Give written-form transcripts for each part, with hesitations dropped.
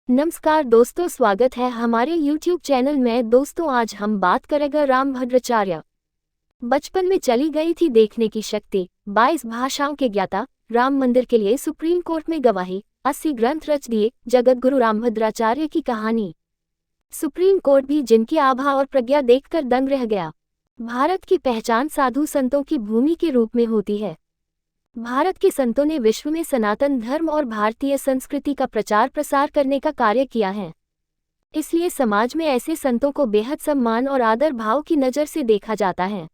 नमस्कार दोस्तों, स्वागत है हमारे YouTube चैनल में। दोस्तों, आज हम बात करेंगे रामभद्राचार्य। बचपन में चली गई थी देखने की शक्ति, 22 भाषाओं के ज्ञाता, राम मंदिर के लिए सुप्रीम कोर्ट में गवाही, 80 ग्रंथ रच दिए, जगतगुरु रामभद्राचार्य की कहानी। सुप्रीम कोर्ट भी जिनकी आभा और प्रज्ञा देखकर दंग रह गया। भारत की पहचान साधु संतों की भूमि के रूप में होती है। भारत के संतों ने विश्व में सनातन धर्म और भारतीय संस्कृति का प्रचार प्रसार करने का कार्य किया है। इसलिए समाज में ऐसे संतों को बेहद सम्मान और आदर भाव की नज़र से देखा जाता है।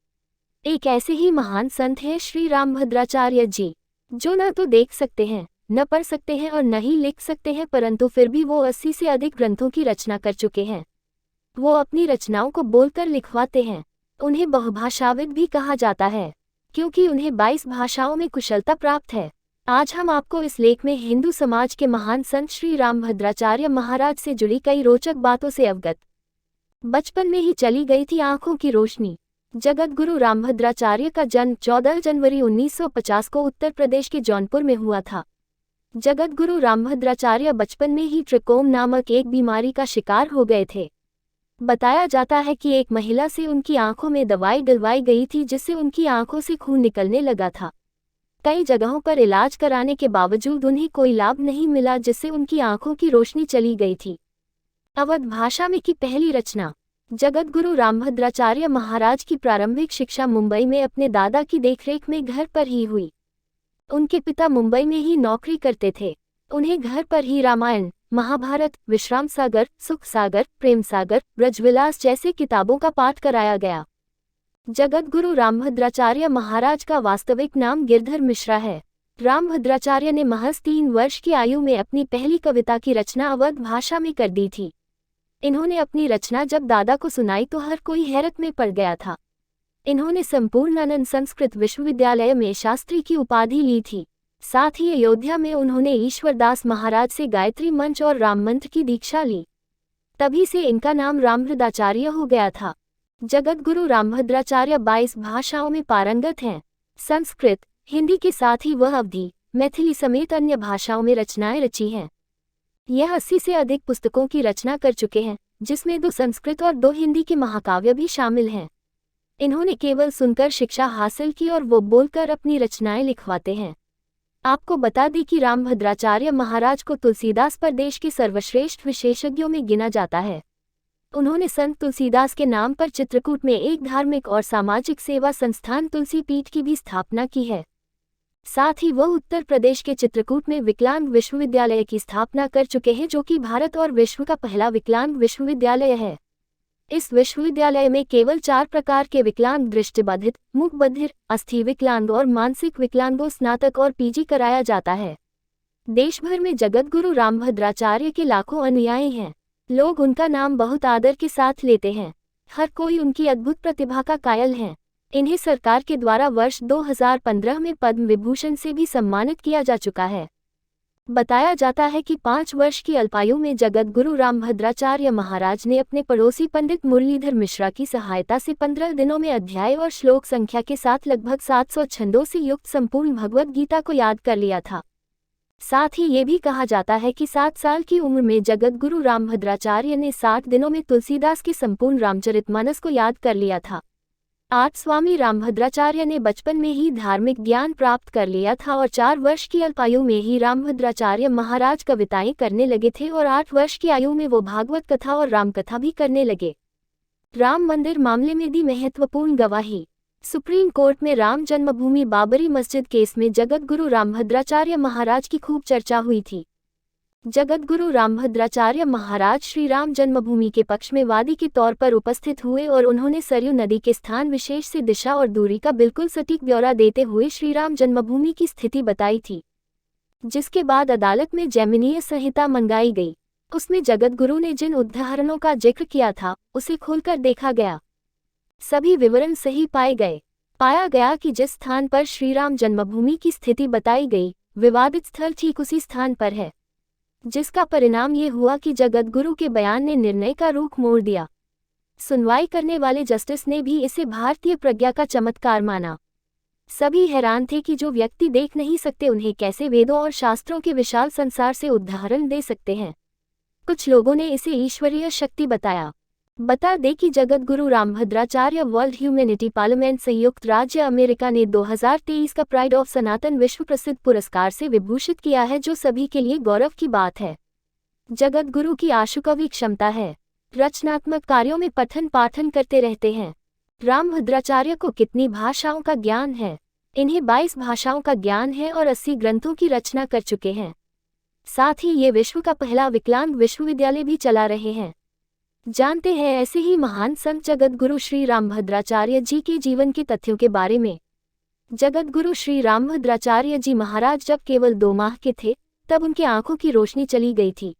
एक ऐसे ही महान संत हैं श्री रामभद्राचार्य जी, जो न तो देख सकते हैं, न पढ़ सकते हैं और न ही लिख सकते हैं, परंतु फिर भी वो 80 से अधिक ग्रंथों की रचना कर चुके हैं। वो अपनी रचनाओं को बोलकर लिखवाते हैं। उन्हें बहुभाषाविद भी कहा जाता है, क्योंकि उन्हें 22 भाषाओं में कुशलता प्राप्त है। आज हम आपको इस लेख में हिंदू समाज के महान संत श्री रामभद्राचार्य महाराज से जुड़ी कई रोचक बातों से अवगत। बचपन में ही चली गई थी आंखों की रोशनी। जगतगुरु रामभद्राचार्य का जन्म 14 जनवरी 1950 को उत्तर प्रदेश के जौनपुर में हुआ था। जगतगुरु रामभद्राचार्य बचपन में ही ट्रिकोम नामक एक बीमारी का शिकार हो गए थे। बताया जाता है कि एक महिला से उनकी आंखों में दवाई डलवाई गई थी, जिससे उनकी आंखों से खून निकलने लगा था। कई जगहों पर इलाज कराने के बावजूद उन्हें कोई लाभ नहीं मिला, जिससे उनकी आंखों की रोशनी चली गई थी। अवध भाषा में की पहली रचना। जगतगुरु रामभद्राचार्य महाराज की प्रारंभिक शिक्षा मुंबई में अपने दादा की देखरेख में घर पर ही हुई। उनके पिता मुंबई में ही नौकरी करते थे। उन्हें घर पर ही रामायण, महाभारत, विश्राम सागर, सुख सागर, प्रेम सागर, ब्रजविलास जैसे किताबों का पाठ कराया गया। जगतगुरु रामभद्राचार्य महाराज का वास्तविक नाम गिरधर मिश्रा है। रामभद्राचार्य ने महज 3 वर्ष की आयु में अपनी पहली कविता की रचना अवध भाषा में कर दी थी। इन्होंने अपनी रचना जब दादा को सुनाई तो हर कोई हैरत में पड़ गया था। इन्होंने संपूर्णानंद संस्कृत विश्वविद्यालय में शास्त्री की उपाधि ली थी। साथ ही अयोध्या में उन्होंने ईश्वरदास महाराज से गायत्री मंत्र और राम मंत्र की दीक्षा ली। तभी से इनका नाम रामभद्राचार्य हो गया था। जगतगुरु रामभद्राचार्य 22 भाषाओं में पारंगत हैं। संस्कृत, हिंदी के साथ ही वह अवधी, मैथिली समेत अन्य भाषाओं में रचनाएं रची हैं। यह 80 से अधिक पुस्तकों की रचना कर चुके हैं, जिसमें 2 संस्कृत और 2 हिंदी के महाकाव्य भी शामिल हैं। इन्होंने केवल सुनकर शिक्षा हासिल की और वो बोलकर अपनी रचनाएं लिखवाते हैं। आपको बता दें कि रामभद्राचार्य महाराज को तुलसीदास पर देश के सर्वश्रेष्ठ विशेषज्ञों में गिना जाता है। उन्होंने संत तुलसीदास के नाम पर चित्रकूट में एक धार्मिक और सामाजिक सेवा संस्थान तुलसी पीठ की भी स्थापना की है। साथ ही वह उत्तर प्रदेश के चित्रकूट में विकलांग विश्वविद्यालय की स्थापना कर चुके हैं, जो कि भारत और विश्व का पहला विकलांग विश्वविद्यालय है। इस विश्वविद्यालय में केवल 4 प्रकार के विकलांग, दृष्टिबाधित, मूकबधिर, अस्थि विकलांग और मानसिक विकलांगों स्नातक और पीजी कराया जाता है। देश भर में जगतगुरु रामभद्राचार्य के लाखों अनुयायी हैं। लोग उनका नाम बहुत आदर के साथ लेते हैं। हर कोई उनकी अद्भुत प्रतिभा का कायल है। इन्हें सरकार के द्वारा वर्ष 2015 में पद्म विभूषण से भी सम्मानित किया जा चुका है। बताया जाता है कि 5 वर्ष की अल्पायु में जगतगुरु रामभद्राचार्य महाराज ने अपने पड़ोसी पंडित मुरलीधर मिश्रा की सहायता से 15 दिनों में अध्याय और श्लोक संख्या के साथ लगभग 700 छंदों से युक्त संपूर्ण भगवद गीता को याद कर लिया था। साथ ही ये भी कहा जाता है कि 7 साल की उम्र में जगतगुरु रामभद्राचार्य ने 60 दिनों में तुलसीदास के संपूर्ण रामचरितमानस को याद कर लिया था। 8 स्वामी रामभद्राचार्य ने बचपन में ही धार्मिक ज्ञान प्राप्त कर लिया था और 4 वर्ष की अल्पायु में ही रामभद्राचार्य महाराज कविताएं करने लगे थे और 8 वर्ष की आयु में वो भागवत कथा और रामकथा भी करने लगे। राम मंदिर मामले में दी महत्वपूर्ण गवाही। सुप्रीम कोर्ट में राम जन्मभूमि बाबरी मस्जिद केस में जगतगुरु रामभद्राचार्य महाराज की खूब चर्चा हुई थी। जगतगुरु रामभद्राचार्य महाराज श्री राम जन्मभूमि के पक्ष में वादी के तौर पर उपस्थित हुए और उन्होंने सरयू नदी के स्थान विशेष से दिशा और दूरी का बिल्कुल सटीक ब्यौरा देते हुए श्री राम जन्मभूमि की स्थिति बताई थी। जिसके बाद अदालत में जैमिनीय संहिता मंगाई गई। उसमें जगतगुरु ने जिन उदाहरणों का जिक्र किया था, उसे खोलकर देखा गया। सभी विवरण सही पाए गए। पाया गया कि जिस स्थान पर श्री राम जन्मभूमि की स्थिति बताई गई, विवादित स्थल ठीक उसी स्थान पर है, जिसका परिणाम ये हुआ कि जगतगुरु के बयान ने निर्णय का रुख मोड़ दिया। सुनवाई करने वाले जस्टिस ने भी इसे भारतीय प्रज्ञा का चमत्कार माना। सभी हैरान थे कि जो व्यक्ति देख नहीं सकते उन्हें कैसे वेदों और शास्त्रों के विशाल संसार से उदाहरण दे सकते हैं। कुछ लोगों ने इसे ईश्वरीय शक्ति बताया। बता दें कि जगतगुरु रामभद्राचार्य वर्ल्ड ह्यूमैनिटी पार्लियामेंट संयुक्त राज्य अमेरिका ने 2023 का प्राइड ऑफ सनातन विश्व प्रसिद्ध पुरस्कार से विभूषित किया है, जो सभी के लिए गौरव की बात है। जगतगुरु की आशुकवि क्षमता है, रचनात्मक कार्यों में पठन पाठन करते रहते हैं। रामभद्राचार्य को कितनी भाषाओं का ज्ञान है? इन्हें 22 भाषाओं का ज्ञान है और 80 ग्रंथों की रचना कर चुके हैं। साथ ही ये विश्व का पहला विकलांग विश्वविद्यालय भी चला रहे हैं। जानते हैं ऐसे ही महान संत जगतगुरु श्री रामभद्राचार्य जी के जीवन के तथ्यों के बारे में। जगतगुरु श्री रामभद्राचार्य जी महाराज जब केवल 2 माह के थे, तब उनकी आंखों की रोशनी चली गई थी।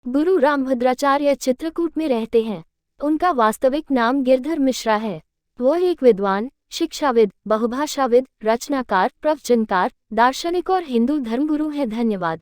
गुरु रामभद्राचार्य चित्रकूट में रहते हैं। उनका वास्तविक नाम गिरधर मिश्रा है। वह एक विद्वान, शिक्षाविद, बहुभाषाविद, रचनाकार, प्रवचनकार, दार्शनिक और हिंदू धर्मगुरु हैं। धन्यवाद।